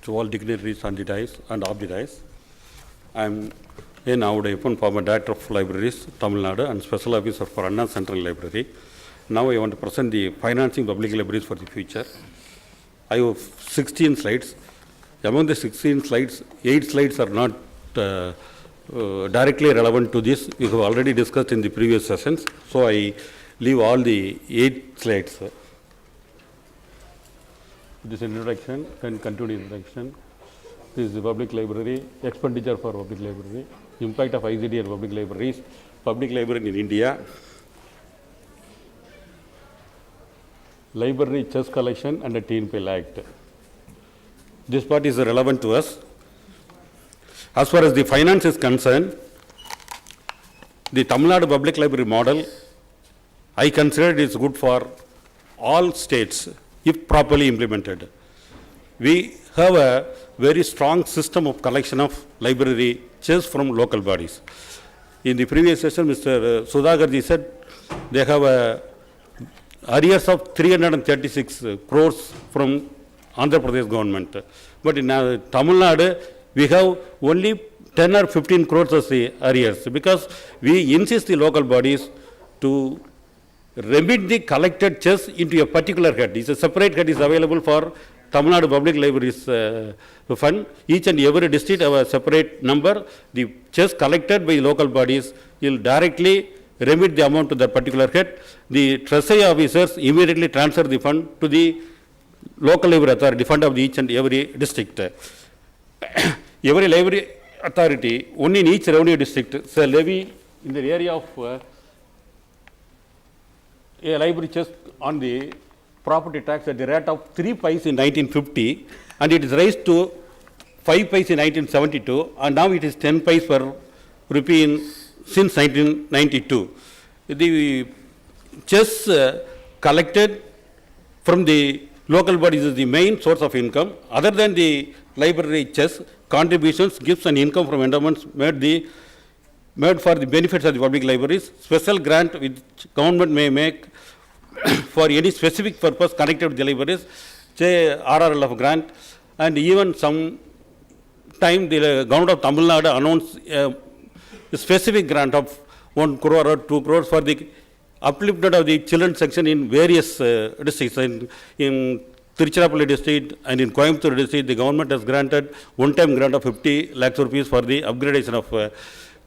to all dignitaries on the dais and off the dais. I am A. Navudayappan, former Director of Libraries, Tamil Nadu, and Special Officer for Anna Central Library. Now I want to present the financing public libraries for the future. I have 16 slides. Among the 16 slides, 8 slides are not directly relevant to this. We have already discussed in the previous sessions. So I leave all the 8 slides. This introduction, then continue introduction. This is the public library, expenditure for public library, impact of ICT and public libraries, public library in India, library chess collection and the TNPL Act. This part is relevant to us. As far as the finance is concerned, the Tamil Nadu Public Library model, I consider it is good for all states if properly implemented. We have a very strong system of collection of library chess from local bodies. In the previous session, Mr. Sudhakarji said they have a arrears of 336 crores from Andhra Pradesh government. But in Tamil Nadu, we have only 10 or 15 crores as the arrears because we insist the local bodies to remit the collected chess into a particular head. It's a separate head is available for Tamil Nadu Public Libraries fund. Each and every district have a separate number. The chess collected by local bodies will directly remit the amount to that particular head. The treasury officers immediately transfer the fund to the local library authority, fund of each and every district. Every library authority, only in each revenue district, so levy in the area of a library chess on the property tax at the rate of 3 paise in 1950, and it is raised to 5 paise in 1972, and now it is 10 paise per rupee since 1992. The chess collected from the local bodies is the main source of income. Other than the library chess, contributions, gifts and income from endowments made for the benefits of the public libraries. Special grant which government may make for any specific purpose connected with the libraries, say RRLF grant, and even some time the government of Tamil Nadu announced a specific grant of 1 crore or 2 crores for the upliftment of the children section in various districts. In Tiruchirappalli district and in Coimbatore district, the government has granted one-time grant of 50 lakhs rupees for the upgradation of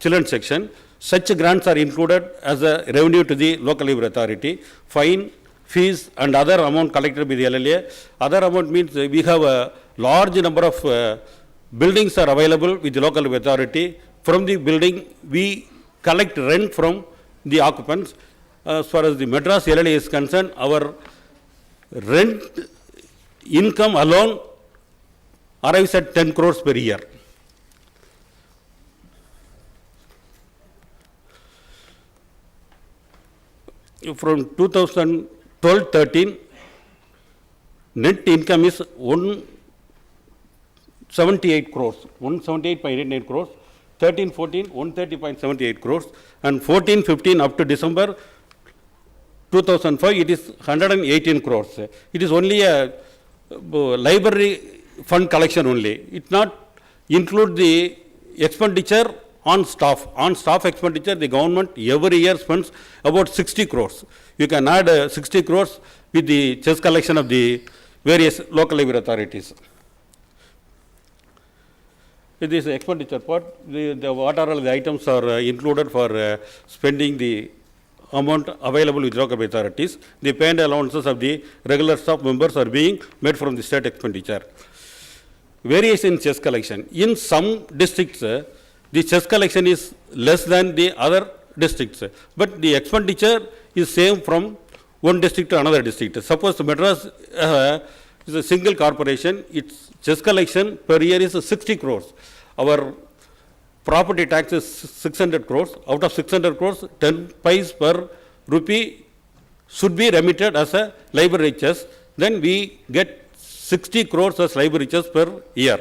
children section. Such grants are included as a revenue to the local library authority. Fine, fees and other amount collected by the LLA. Other amount means we have a large number of buildings are available with the local library authority. From the building, we collect rent from the occupants. As far as the Madras LLA is concerned, our rent income alone arrives at 10 crores per year. From 2012-13, net income is 178 crores, 178.89 crores, 13-14, 130.78 crores, and 14-15 up to December 2005, it is 118 crores. It is only a library fund collection only. It not include the expenditure on staff. On staff expenditure, the government every year spends about 60 crores. You can add 60 crores with the chess collection of the various local library authorities. This expenditure part, what are all the items are included for spending the amount available with local authorities. The pay and allowances of the regular staff members are being made from the state expenditure. Variation in chess collection. In some districts, the chess collection is less than the other districts, but the expenditure is same from one district to another district. Suppose Madras is a single corporation, its chess collection per year is 60 crores. Our property tax is 600 crores. Out of 600 crores, 10 paise per rupee should be remitted as a library chess. Then we get 60 crores as library chess per year.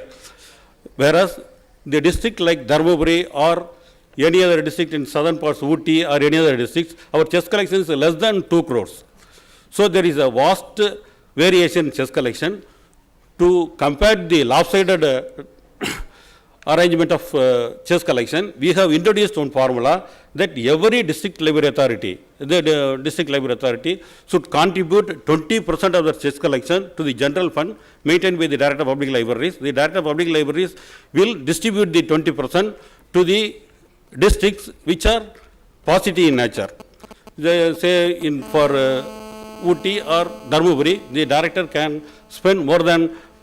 Whereas the district like Dharmaburi or any other district in southern parts, Ooty or any other districts, our chess collection is less than 2 crores. So there is a vast variation in chess collection. To compare the lopsided arrangement of chess collection, we have introduced one formula that every district library authority, the district library authority should contribute 20% of the chess collection to the general fund maintained by the Director of Public Libraries. The Director of Public Libraries will distribute the 20% to the districts which are positive in nature. They say for Ooty or Dharmaburi, the director can spend more than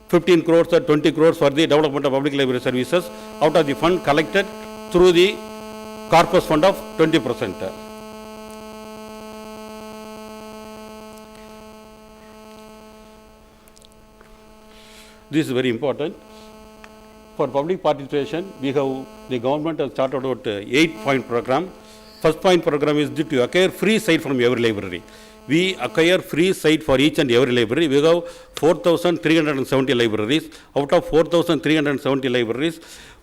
15 crores or 20 crores for the development of public library services out of the fund collected through the corpus fund of 20%. This is very important. For public participation, the government has started out 8-point program. First point program is to acquire free site from every library. We acquire free site for each and every library. We have 4,370 libraries. Out of 4,370 libraries,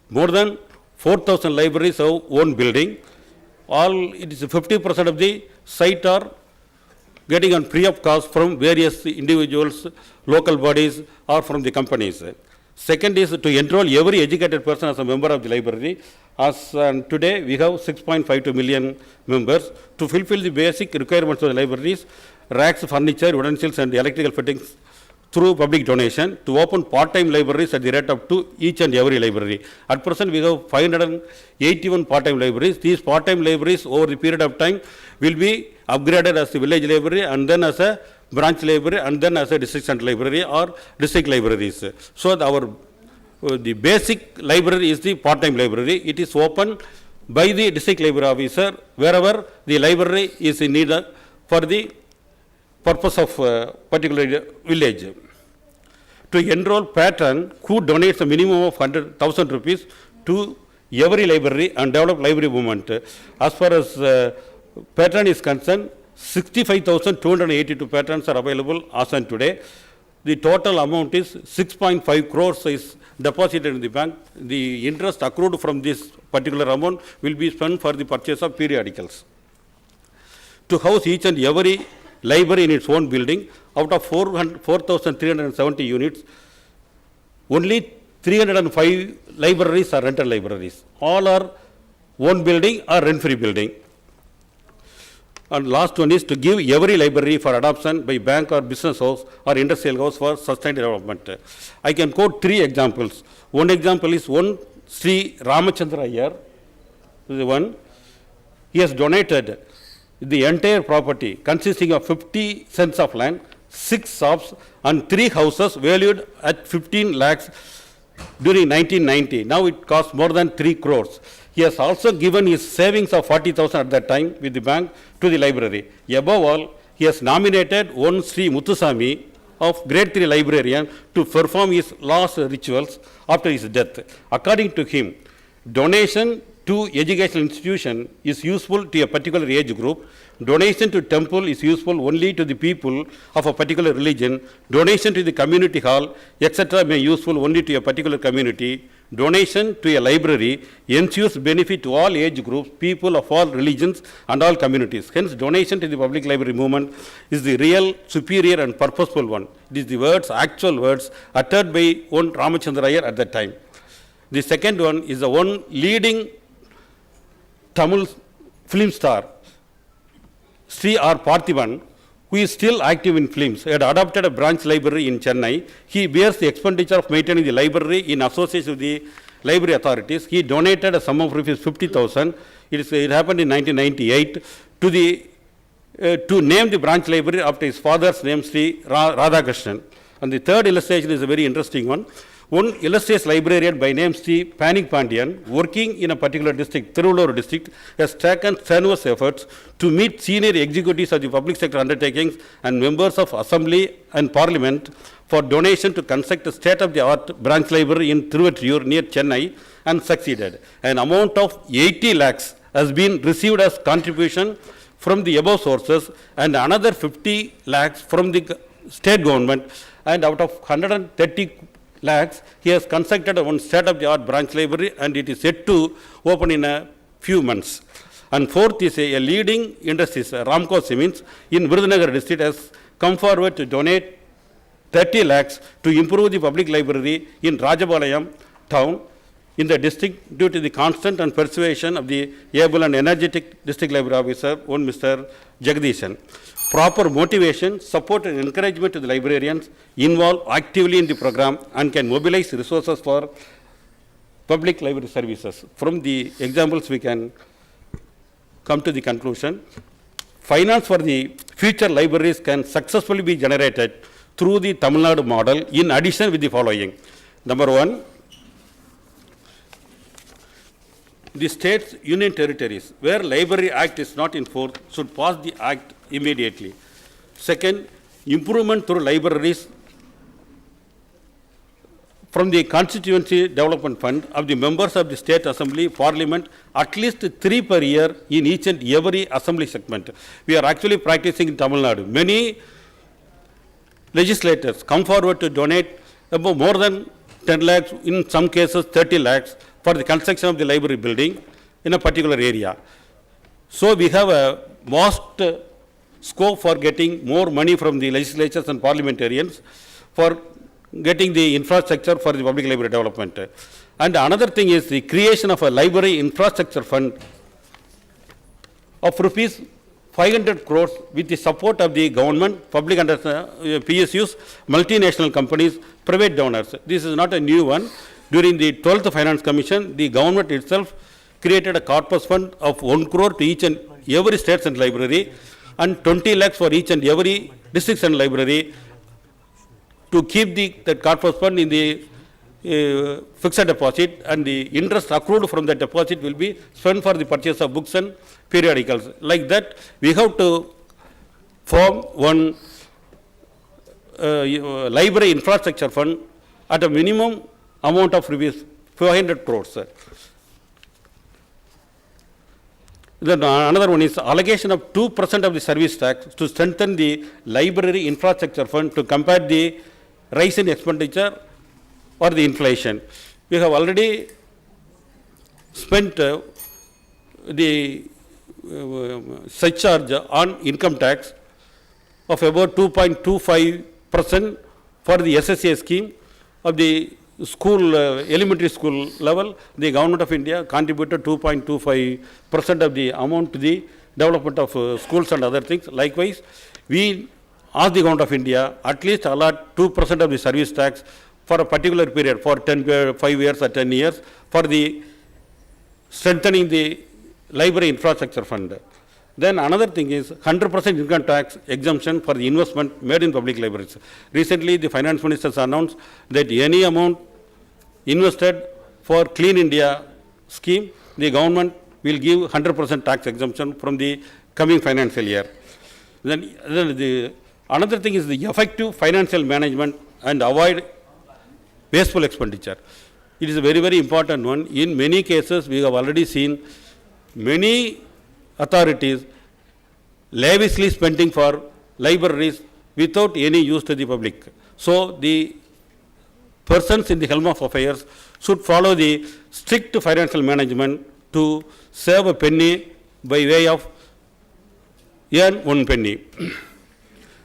more than 4,000 libraries have own building. It is 50% of the site are getting on free of cost from various individuals, local bodies, or from the companies. Second is to enroll every educated person as a member of the library. As today, we have 6.52 million members. To fulfill the basic requirements of the libraries, racks, furniture, utensils, and electrical fittings through public donation, to open part-time libraries at the rate up to each and every library. At present, we have 581 part-time libraries. These part-time libraries, over the period of time, will be upgraded as the village library, and then as a branch library, and then as a district center library or district libraries. So the basic library is the part-time library. It is open by the district library officer wherever the library is in need for the purpose of particular village. To enroll patron who donates a minimum of 100,000 rupees to every library and develop library movement. As far as patron is concerned, 65,282 patrons are available as on today. The total amount is 6.5 crores is deposited in the bank. The interest accrued from this particular amount will be spent for the purchase of periodicals. To house each and every library in its own building, out of 4,370 units, only 305 libraries are rental libraries. All are own building or rent-free building. And last one is to give every library for adoption by bank or business house or industrial house for sustained development. I can quote 3 examples. One example is one Sri Ramachandra Iyer, the one. He has donated the entire property consisting of 50 cents of land, 6 shops and 3 houses valued at 15 lakhs during 1990. Now it costs more than 3 crores. He has also given his savings of 40,000 at that time with the bank to the library. Above all, he has nominated one Sri Muthusamy of grade 3 librarian to perform his last rituals after his death. According to him, donation to educational institution is useful to a particular age group. Donation to temple is useful only to the people of a particular religion. Donation to the community hall, etc. may be useful only to a particular community. Donation to a library ensures benefit to all age groups, people of all religions and all communities. Hence, donation to the public library movement is the real, superior and purposeful one. It is the words, actual words uttered by one Ramachandra Iyer at that time. The second one is the one leading Tamil film star, Sri R. Parthiban, who is still active in films, had adopted a branch library in Chennai. He bears the expenditure of maintaining the library in association with the library authorities. He donated a sum of rupees 50,000. It happened in 1998 to name the branch library after his father's name, Sri Radhakrishnan. And the third illustration is a very interesting one. One illustrious librarian by name Sri Panik Pandian, working in a particular district, Tiruvallur district, has taken strenuous efforts to meet senior executives of the public sector undertakings and members of assembly and parliament for donation to construct a state-of-the-art branch library in Thiruvattriyur near Chennai, and succeeded. An amount of 80 lakhs has been received as contribution from the above sources and another 50 lakhs from the state government, and out of 130 lakhs, he has constructed one state-of-the-art branch library, and it is set to open in a few months. And fourth is a leading industries, Ramco Cements in Virudhunagar district, has come forward to donate 30 lakhs to improve the public library in Rajabalayam town in the district due to the constant and persuasion of the able and energetic district library officer, one Mr. Jagdishan. Proper motivation, support and encouragement to the librarians involved actively in the program and can mobilize resources for public library services. From the examples we can come to the conclusion. Finance for the future libraries can successfully be generated through the Tamil Nadu model in addition with the following. Number one, the states, union territories, where Library Act is not in force, should pass the act immediately. Second, improvement through libraries from the Constituency Development Fund of the members of the State Assembly, Parliament, at least 3 per year in each and every assembly segment. We are actually practicing in Tamil Nadu. Many legislators come forward to donate about more than 10 lakhs, in some cases 30 lakhs, for the construction of the library building in a particular area. So we have a vast scope for getting more money from the legislatures and parliamentarians for getting the infrastructure for the public library development. And another thing is the creation of a library infrastructure fund of rupees 500 crores with the support of the government, public and PSUs, multinational companies, private donors. This is not a new one. During the 12th Finance Commission, the government itself created a corpus fund of 1 crore to each and every state and library and 20 lakhs for each and every district and library to keep that corpus fund in the fixed deposit, and the interest accrued from that deposit will be spent for the purchase of books and periodicals. Like that, we have to form one library infrastructure fund at a minimum amount of rupees 500 crores. Then another one is allocation of 2% of the service tax to strengthen the library infrastructure fund to combat the rise in expenditure or the inflation. We have already spent the surcharge on income tax of about 2.25% for the SSA scheme of the school, elementary school level. The Government of India contributed 2.25% of the amount to the development of schools and other things. Likewise, we ask the Government of India at least allot 2% of the service tax for a particular period, for 5 years or 10 years, for the strengthening the library infrastructure fund. Then another thing is 100% income tax exemption for the investment made in public libraries. Recently, the finance minister has announced that any amount invested for Clean India scheme, the government will give 100% tax exemption from the coming financial year. Then another thing is the effective financial management and avoid wasteful expenditure. It is a very, very important one. In many cases, we have already seen many authorities lavishly spending for libraries without any use to the public. So the persons in the helm of affairs should follow the strict financial management to save a penny by way of earn 1 penny.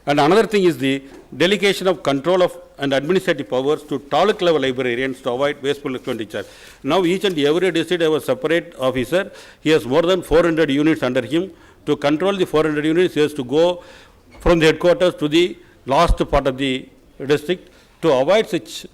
And another thing is the delegation of control of and administrative powers to taluk level librarians to avoid wasteful expenditure. Now each and every district have a separate officer. He has more than 400 units under him. To control the 400 units, he has to go from the headquarters to the last part of the district. To avoid such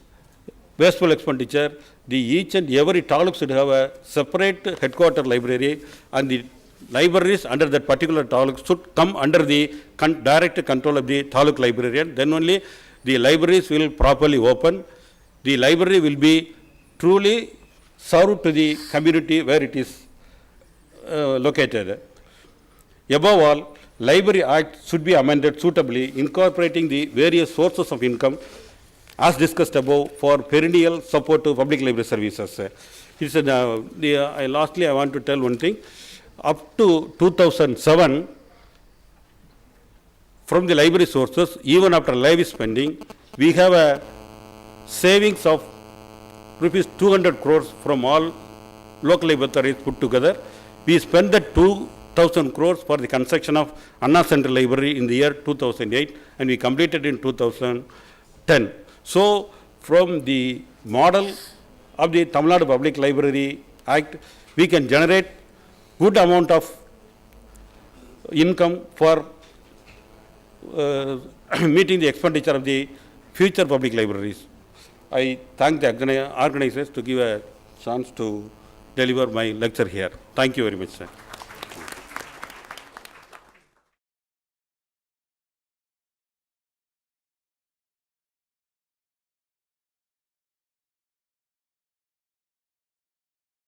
wasteful expenditure, the each and every taluk should have a separate headquarter library, and the libraries under that particular taluk should come under the direct control of the taluk librarian. Then only the libraries will properly open. The library will be truly served to the community where it is located. Above all, Library Act should be amended suitably, incorporating the various sources of income as discussed above for perennial support to public library services. Lastly, I want to tell one thing. Up to 2007, from the library sources, even after lavish spending, we have a savings of rupees 200 crores from all local library authorities put together. We spent the 2,000 crores for the construction of Anna Central Library in the year 2008, and we completed in 2012. 10. So, from the model of the Tamil Nadu Public Library Act, we can generate good amount of income for meeting the expenditure of the future public libraries. I thank the organizers to give a chance to deliver my lecture here. Thank you very much, sir.